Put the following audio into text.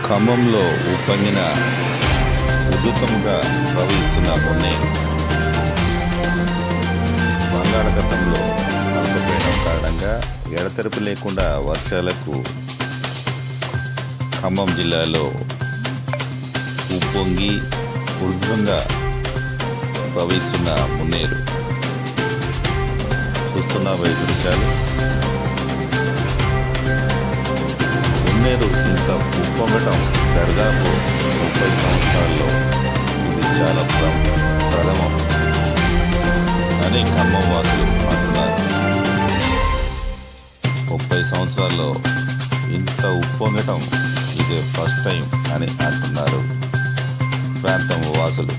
ఖమ్మంలో ఉప్పొంగిన ఉధృతంగా ప్రవహిస్తున్న మున్నేరు బంగాళాఖాతంలో అల్పపీడనం కారణంగా ఎడతెరపి లేకుండా వర్షాలకు ఖమ్మం జిల్లాలో ఉప్పొంగి ఉధృతంగా ప్రవహిస్తున్న మున్నేరు చూస్తున్న దృశ్యాలు. మున్నేరు ఇంత ఉప్పొంగటం దాదాపు 30 సంవత్సరాల్లో ఇది చాలా ప్రథమం అని ఖమ్మం వాసులు అంటున్నారు. 30 సంవత్సరాల్లో ఇంత ఉప్పొంగటం ఇదే ఫస్ట్ టైం అని అంటున్నారు ప్రాంతం వాసులు.